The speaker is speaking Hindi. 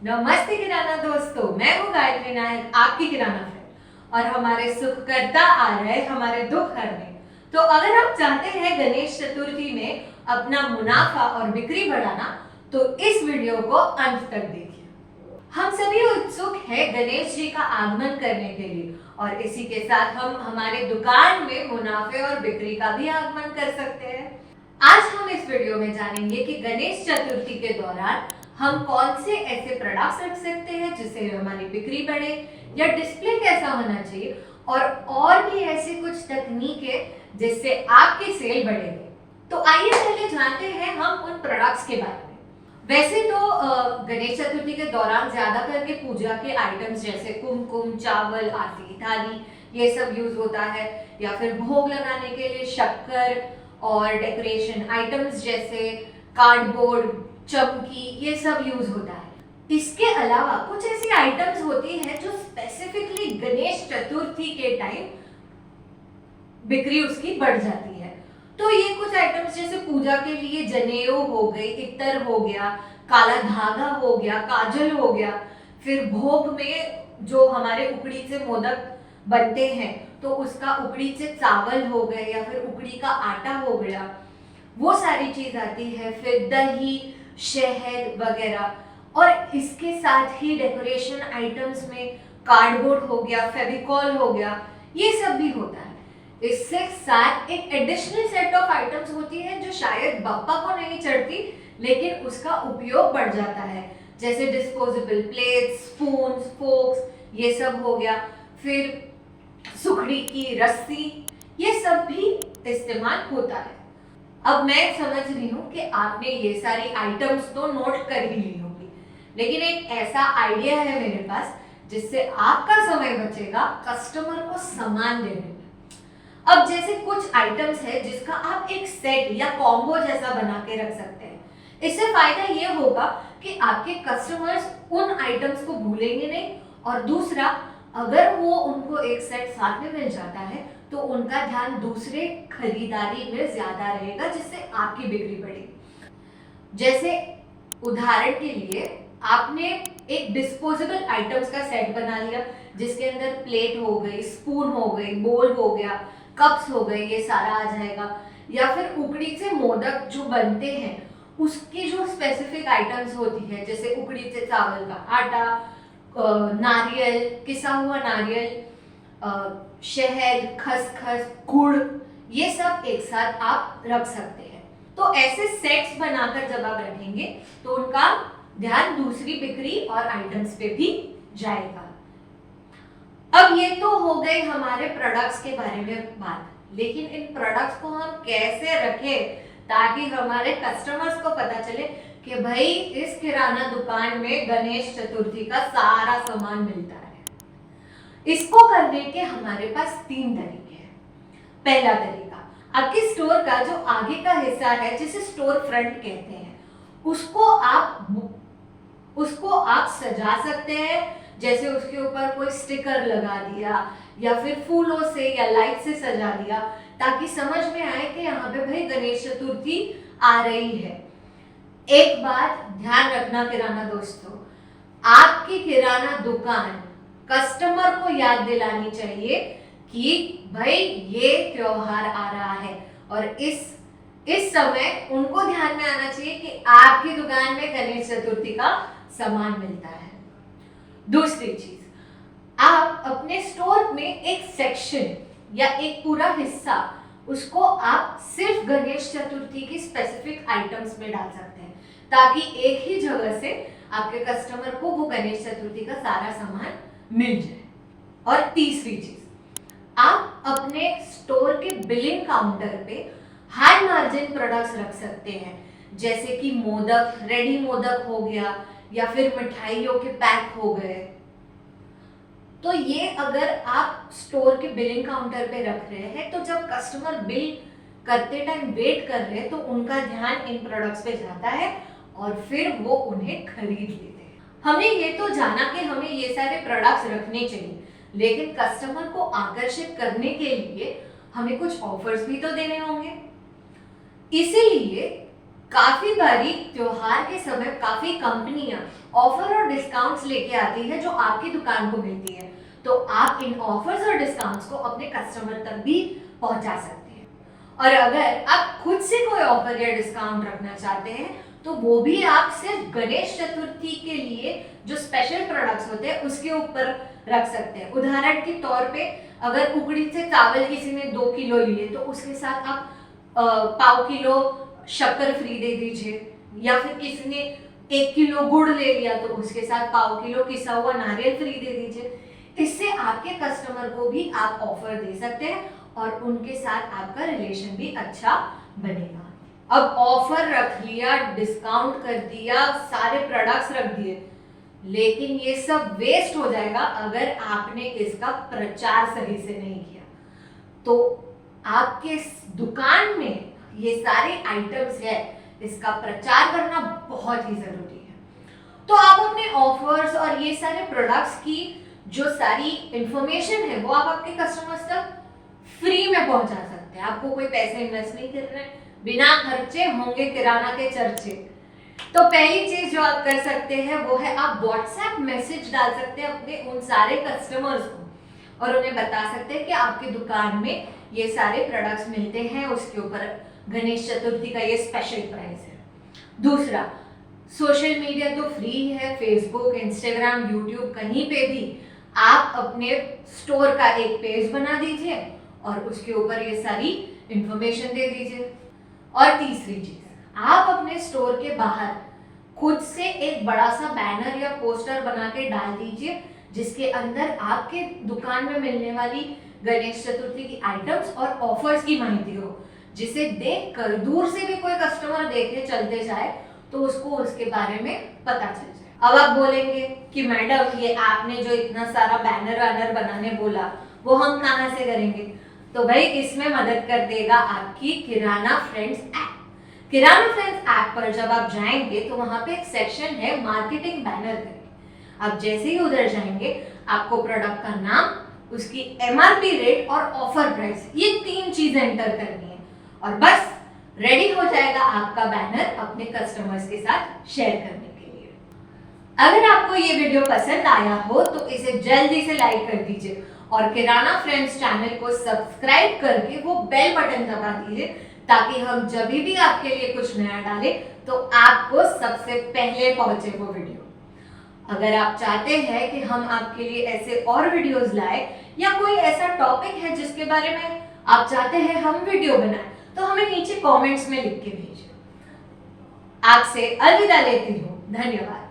नमस्ते किराना दोस्तों, मैं हूँ गायत्री नायक, आपकी किराना फ्रेंड। और हमारे सुख करता आ रहे हमारे दुख हरने। तो अगर आप चाहते हैं गणेश चतुर्थी में अपना मुनाफा और बिक्री बढ़ाना, तो इस वीडियो को अंत तक देखिए। हम सभी उत्सुक हैं गणेश जी का आगमन करने के लिए, और इसी के साथ हम हमारे दुकान में मुनाफे और बिक्री का भी आगमन कर सकते हैं। आज हम इस वीडियो में जानेंगे कि गणेश चतुर्थी के दौरान हम कौन से ऐसे प्रोडक्ट्स रख सकते हैं जिससे हमारी बिक्री बढ़े, या डिस्प्ले कैसा होना चाहिए, और भी ऐसी कुछ तकनीकें जिससे आपकी सेल बढ़ेगी। तो आइए पहले जानते हैं हम उन प्रोडक्ट्स के बारे में। वैसे तो गणेश चतुर्थी के दौरान ज्यादा करके पूजा के आइटम्स जैसे कुमकुम, चावल, आरती की थाली ये सब यूज होता है, या फिर भोग लगाने के लिए शक्कर और डेकोरेशन आइटम्स जैसे कार्डबोर्ड, चमकी ये सब यूज होता है। इसके अलावा कुछ ऐसी आइटम्स होती हैं जो स्पेसिफिकली गणेश चतुर्थी के टाइम बिक्री उसकी बढ़ जाती है। तो ये कुछ आइटम्स जैसे पूजा के लिए जनेऊ हो गई, इत्तर हो गया, काला धागा हो गया, काजल हो गया, फिर भोग में जो हमारे उकड़ी से मोदक बनते हैं तो उसका उकड़ी से चावल हो गए, या फिर उकड़ी का आटा हो गया, वो सारी चीज आती है। फिर दही, शहद वगैरह, और इसके साथ ही डेकोरेशन आइटम्स में कार्डबोर्ड हो गया, फेविकॉल हो गया, ये सब भी होता है। इससे साथ एक एडिशनल सेट ऑफ आइटम्स होती है जो शायद बप्पा को नहीं चढ़ती, लेकिन उसका उपयोग बढ़ जाता है, जैसे डिस्पोजेबल प्लेट्स, स्पून, फोक्स, ये सब हो गया। फिर सुखड़ी की रस्सी, ये सब भी इस्तेमाल होता है। अब मैं समझ रही हूँ कि आपने ये सारी आइटम्स तो नोट कर ही ली होगी, लेकिन एक ऐसा आइडिया है मेरे पास जिससे आपका समय बचेगा कस्टमर को सामान देने में। अब जैसे कुछ आइटम्स है जिसका आप एक सेट या कॉम्बो जैसा बना के रख सकते हैं। इससे फायदा ये होगा कि आपके कस्टमर्स उन आइटम्स को भूलेंगे नहीं, और दूसरा, अगर वो उनको एक सेट साथ में मिल जाता है तो उनका ध्यान दूसरे खरीदारी में ज्यादा रहेगा, जिससे आपकी बिक्री बढ़ेगी। जैसे उदाहरण के लिए आपने एक डिस्पोजेबल आइटम्स का सेट बना लिया जिसके अंदर प्लेट हो गई, स्पून हो गई, बोल हो गया, कप्स हो गए, ये सारा आ जाएगा। या फिर उकड़ी से मोदक जो बनते हैं उसकी जो स्पेसिफिक आइटम्स होती है, जैसे उकड़ी से चावल का आटा, नारियल, किसा हुआ नारियल, शहद, खसखस, गुड़, ये सब एक साथ आप रख सकते हैं। तो ऐसे सेट्स बनाकर जब आप रखेंगे तो उनका ध्यान दूसरी बिक्री और आइटम्स पे भी जाएगा। अब ये तो हो गई हमारे प्रोडक्ट्स के बारे में बात, लेकिन इन प्रोडक्ट्स को हम कैसे रखें ताकि हमारे कस्टमर्स को पता चले कि भाई इस किराना दुकान में गणेश चतुर्थी का सारा सामान मिलता है। इसको करने के हमारे पास 3 तरीके हैं। पहला तरीका, आपके स्टोर का जो आगे का हिस्सा है जिसे स्टोर फ्रंट कहते हैं, उसको आप सजा सकते हैं। जैसे उसके ऊपर कोई स्टिकर लगा दिया, या फिर फूलों से या लाइट से सजा दिया, ताकि समझ में आए कि यहाँ पे भाई गणेश चतुर्थी आ रही है। एक बात ध्यान रखना किराना दोस्तों, आपकी किराना दुकान कस्टमर को याद दिलानी चाहिए कि भाई ये त्योहार आ रहा है, और इस समय उनको ध्यान में आना चाहिए कि आपकी दुकान में गणेश चतुर्थी का सामान मिलता है। दूसरी चीज, आप अपने स्टोर में एक सेक्शन या एक पूरा हिस्सा उसको आप सिर्फ गणेश चतुर्थी की स्पेसिफिक आइटम्स में डाल सकते हैं, ताकि एक ही जगह से आपके कस्टमर को वो गणेश चतुर्थी का सारा सामान मिल जाए। और तीसरी चीज, आप अपने स्टोर के बिलिंग काउंटर पे हाई मार्जिन प्रोडक्ट्स रख सकते हैं, जैसे कि मोदक, रेडी मोदक हो गया, या फिर मिठाइयों के पैक हो गए। तो ये अगर आप स्टोर के बिलिंग काउंटर पे रख रहे हैं, तो जब कस्टमर बिल करते टाइम वेट कर रहे हैं तो उनका ध्यान इन प्रोडक्ट्स पे जाता है और फिर वो उन्हें खरीद लेते हैं। हमने ये तो जाना कि हमें ये सारे प्रोडक्ट्स रखने चाहिए, लेकिन कस्टमर को आकर्षित करने के लिए हमें कुछ ऑफर्स भी तो देने होंगे। इसीलिए काफी बारी त्योहार के समय काफी कंपनियां ऑफर और डिस्काउंट्स लेके आती है जो आपकी दुकान को मिलती है, तो आप इन ऑफर्स और डिस्काउंट्स को अपने कस्टमर तक भी पहुंचा सकते हैं। और अगर आप खुद से कोई ऑफर या डिस्काउंट रखना चाहते हैं तो वो भी आप सिर्फ गणेश चतुर्थी के लिए जो स्पेशल प्रोडक्ट्स होते हैं उसके ऊपर रख सकते हैं। उदाहरण के तौर पे अगर उकड़ी से चावल किसी ने 2 किलो लिए तो उसके साथ आप पाव किलो शक्कर फ्री दे दीजिए, या फिर किसी ने 1 किलो गुड़ ले लिया तो उसके साथ पाव किलो पिसा हुआ नारियल फ्री दे दीजिए। इससे आपके कस्टमर को भी आप ऑफर दे सकते हैं और उनके साथ आपका रिलेशन भी अच्छा बनेगा। अब ऑफर रख लिया, डिस्काउंट कर दिया, सारे प्रोडक्ट्स रख दिए, लेकिन ये सब वेस्ट हो जाएगा अगर आपने इसका प्रचार सही से नहीं किया। तो आपके दुकान में ये सारे आइटम्स है, इसका प्रचार करना बहुत ही जरूरी है। तो आप अपने ऑफर्स और ये सारे प्रोडक्ट्स की जो सारी इंफॉर्मेशन है वो आप आपके कस्टमर्स तक फ्री में पहुंचा सकते हैं। आपको कोई पैसे इन्वेस्ट नहीं करने, बिना खर्चे होंगे किराना के चर्चे। तो पहली चीज जो आप कर सकते हैं वो है आप व्हाट्सएप मैसेज डाल सकते हैं अपने उन सारे कस्टमर्स को और उन्हें बता सकते हैं कि आपकी दुकान में ये सारे प्रोडक्ट्स मिलते हैं, उसके ऊपर गणेश चतुर्थी का ये स्पेशल प्राइस है। दूसरा, सोशल मीडिया तो फ्री है, फेसबुक, इंस्टाग्राम, यूट्यूब, कहीं पे भी आप अपने स्टोर का एक पेज बना दीजिए और उसके ऊपर ये सारी इंफॉर्मेशन दे दीजिए। और तीसरी चीज, आप अपने स्टोर के बाहर खुद से एक बड़ा सा बैनर या पोस्टर बना के डाल दीजिए जिसके अंदर आपके दुकान में मिलने वाली गणेश चतुर्थी की आइटम्स और ऑफर्स की माहिती हो, जिसे देखकर दूर से भी कोई कस्टमर देखे चलते जाए तो उसको उसके बारे में पता चल जाए। अब आप बोलेंगे कि मैडम ये आपने जो इतना सारा बैनर वैनर बनाने बोला वो हम कहाँ से करेंगे? तो भाई इसमें मदद कर देगा आपकी किराना फ्रेंड्स ऐप। किराना फ्रेंड्स ऐप पर जब आप जाएंगे तो वहां पे एक सेक्शन है मार्केटिंग बैनर करके। आप जैसे ही उधर जाएंगे आपको प्रोडक्ट का नाम, उसकी एमआरपी रेट और ऑफर प्राइस, ये 3 चीजें एंटर करनी है और बस रेडी हो जाएगा आपका बैनर अपने कस्टमर्स के साथ शेयर करने के लिए। अगर आपको ये वीडियो पसंद आया हो तो इसे जल्दी से लाइक कर दीजिए और किराना फ्रेंड्स चैनल को सब्सक्राइब करके वो बेल बटन दबा दीजिए ताकि हम जब भी आपके लिए कुछ नया डालें तो आपको सबसे पहले पहुंचे वो वीडियो। अगर आप चाहते हैं कि हम आपके लिए ऐसे और वीडियोस लाए या कोई ऐसा टॉपिक है जिसके बारे में आप चाहते हैं हम वीडियो बनाएं तो हमें नीचे कमेंट्स में लिख के भेजिए। आपसे अलविदा लेती हूँ, धन्यवाद।